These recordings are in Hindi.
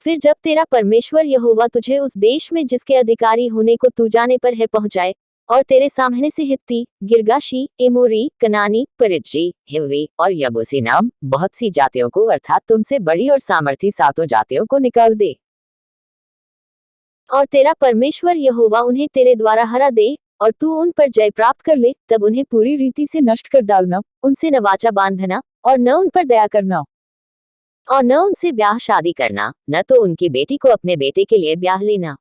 फिर जब तेरा परमेश्वर यहोवा तुझे उस देश में जिसके अधिकारी होने को तू जाने पर है पहुंचाए, और तेरे सामने से हित्ती, गिर्गाशी, एमोरी, कनानी, परिज्जी, हिव्वी और यबूसी नाम बहुत सी जातियों को अर्थात तुमसे बड़ी और सामर्थी सातों जातियों को निकाल दे, और तेरा परमेश्वर यहोवा उन्हें तेरे द्वारा हरा दे, और तू उन पर जय प्राप्त कर ले, तब उन्हें पूरी रीति से नष्ट कर डालना, उनसे न वाचा बांधना, और न उन पर दया करना, और न उनसे ब्याह शादी करना, न तो उनकी बेटी को अपने बेटे के लिए ब्याह लेना,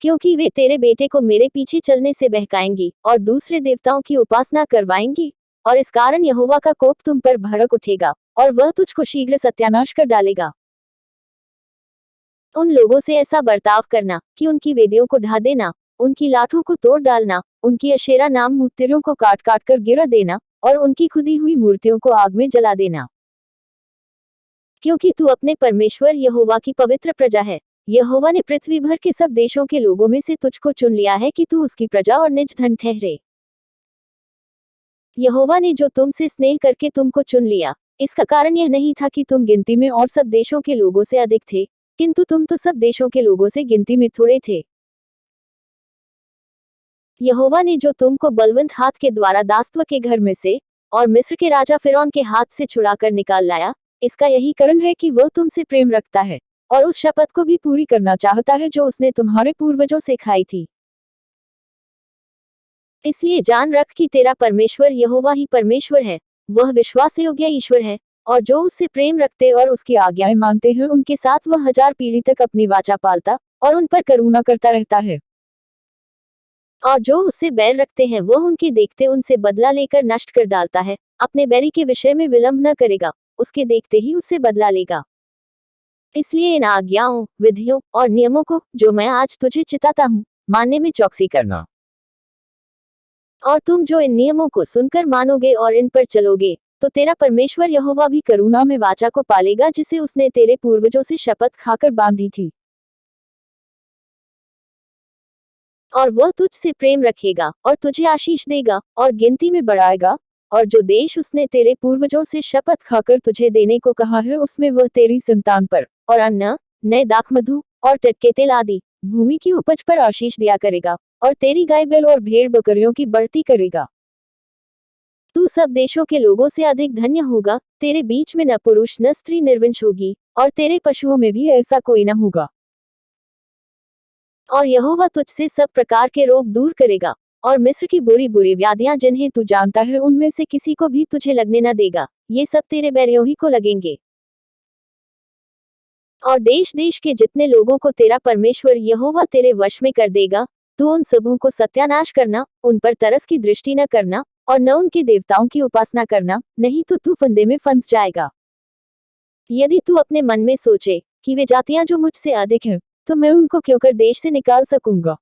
क्योंकि वे तेरे बेटे को मेरे पीछे चलने से बहकाएंगी और दूसरे देवताओं की उपासना करवाएंगी, और इस कारण यहोवा का कोप तुम पर भड़क उठेगा, और वह तुझको शीघ्र सत्यानाश कर डालेगा। उन लोगों से ऐसा बर्ताव करना कि उनकी वेदियों को ढा देना, उनकी लाठों को तोड़ डालना, उनकी अशेरा नाम मूर्तियों को काट काट कर गिरा देना, और उनकी खुदी हुई मूर्तियों को आग में जला देना, क्योंकि तू अपने परमेश्वर यहोवा की पवित्र प्रजा है। यहोवा ने पृथ्वी भर के सब देशों के लोगों में से तुझको चुन लिया है कि तू उसकी प्रजा और निज धन ठहरे। यहोवा ने जो तुमसे स्नेह करके तुमको चुन लिया, इसका कारण यह नहीं था कि तुम गिनती में और सब देशों के लोगों से अधिक थे, किंतु तुम तो सब देशों के लोगों से गिनती में थोड़े थे। यहोवा ने जो तुमको बलवंत हाथ के द्वारा दासत्व के घर में से और मिस्र के राजा फिरौन के हाथ से छुड़ाकर निकाल लाया, इसका यही कारण है कि वह तुमसे प्रेम रखता है और उस शपथ को भी पूरी करना चाहता है जो उसने तुम्हारे पूर्वजों से खाई थी। इसलिए जान रख कि तेरा परमेश्वर यहोवा ही परमेश्वर है, वह विश्वास योग्य ईश्वर है, और जो उससे प्रेम रखते और उसकी आज्ञाएं मानते हैं उनके साथ वह 1000 पीढ़ी तक अपनी वाचा पालता और उन पर करुणा करता रहता है। और जो उससे बैर रखते हैं वह उनके देखते उनसे बदला लेकर नष्ट कर डालता है, अपने बैरी के विषय में विलंब न करेगा, उसके देखते ही उससे बदला लेगा। इसलिए इन आज्ञाओं, विधियों और नियमों को जो मैं आज तुझे चिताता हूँ, मानने में चौकसी करना। और तुम जो इन नियमों को सुनकर मानोगे और इन पर चलोगे, तो तेरा परमेश्वर यहोवा भी करुणा में वाचा को पालेगा जिसे उसने तेरे पूर्वजों से शपथ खाकर बांधी थी, और वह तुझसे प्रेम रखेगा और तुझे आशीष देगा और गिनती में बढ़ाएगा, और जो देश उसने तेरे पूर्वजों से शपथ खाकर तुझे देने को कहा है उसमें वह तेरी संतान पर और अन्न, नए दाखमधु और टटके तेल आदि भूमि की उपज पर आशीष दिया करेगा, और तेरी गाय बैल और भेड़ बकरियों की बढ़ती करेगा। तू सब देशों के लोगों से अधिक धन्य होगा, तेरे बीच में न पुरुष न स्त्री निर्वंश होगी, और तेरे पशुओं में भी ऐसा कोई न होगा। और यहोवा तुझसे सब प्रकार के रोग दूर करेगा, और मिस्र की बुरी बुरी व्याधियां जिन्हें तू जानता है उनमें से किसी को भी तुझे लगने न देगा, ये सब तेरे बैरियों ही को लगेंगे। और देश देश के जितने लोगों को तेरा परमेश्वर यहोवा तेरे वश में कर देगा, तू उन सबों को सत्यानाश करना, उन पर तरस की दृष्टि न करना, और न उनके देवताओं की उपासना करना, नहीं तो तू फंदे में फंस जाएगा। यदि तू अपने मन में सोचे कि वे जातियां जो मुझसे अधिक हैं, तो मैं उनको क्यों कर देश से निकाल सकूंगा,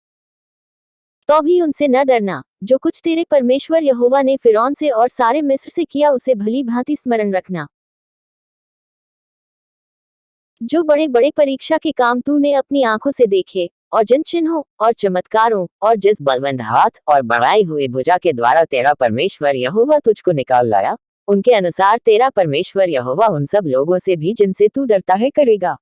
तो भी उनसे न डरना। जो कुछ तेरे परमेश्वर यहोवा ने फिरौन से और सारे मिस्र से किया उसे भली भांति स्मरण रखना। जो बड़े बड़े परीक्षा के काम तूने अपनी आंखों से देखे, और जिन चिन्हों और चमत्कारों और जिस बलवंत हाथ और बढ़ाई हुई भुजा के द्वारा तेरा परमेश्वर यहोवा तुझको निकाल लाया, उनके अनुसार तेरा परमेश्वर यहोवा उन सब लोगों से भी जिनसे तू डरता है करेगा।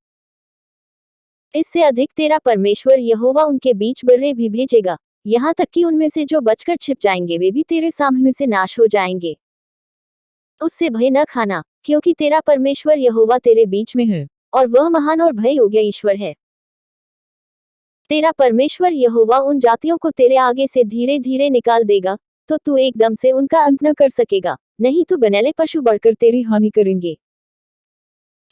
इससे अधिक तेरा परमेश्वर यहोवा उनके बीच बर्रे भी भेजेगा, यहाँ तक कि उनमें से जो बचकर छिप जाएंगे वे भी तेरे सामने से नाश हो जाएंगे। उससे भय न खाना, क्योंकि तेरा परमेश्वर यहोवा तेरे बीच में है, और वह महान और भय योग्य ईश्वर है। तेरा परमेश्वर यहोवा उन जातियों को तेरे आगे से धीरे धीरे निकाल देगा, तो तू एकदम से उनका अंत न कर सकेगा, नहीं तो बनेले पशु बढ़कर तेरी हानि करेंगे।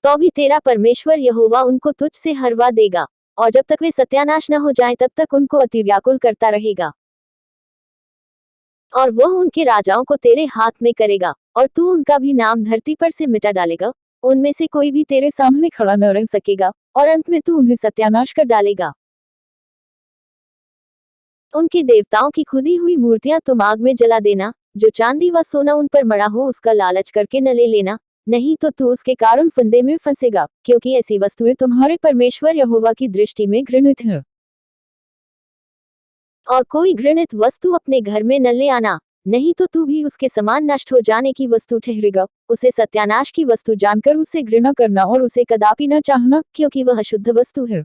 तो भी तेरा परमेश्वर यहोवा उनको तुझ से हरवा देगा, और जब तक वे सत्यानाश न हो जाएं तब तक उनको अति व्याकुल करता रहेगा। और वह उनके राजाओं को तेरे हाथ में करेगा, और तू उनका भी नाम धरती पर से मिटा डालेगा, उनमें से कोई भी तेरे सामने खड़ा न रह सकेगा, और अंत में तू उन्हें सत्यानाश कर डालेगा। उनके देवताओं की खुदी हुई मूर्तियां तुम आग में जला देना, जो चांदी व सोना उन पर मड़ा हो उसका लालच करके न ले लेना, नहीं तो तू उसके कारण फंदे में फंसेगा, क्योंकि ऐसी वस्तुएं तुम्हारे परमेश्वर यहोवा की दृष्टि में घृणित हैं। और कोई घृणित वस्तु अपने घर में न ले आना, नहीं तो तू भी उसके समान नष्ट हो जाने की वस्तु ठहरेगा। उसे सत्यानाश की वस्तु जानकर उसे घृणा करना और उसे कदापि न चाहना, क्योंकि वह शुद्ध वस्तु है।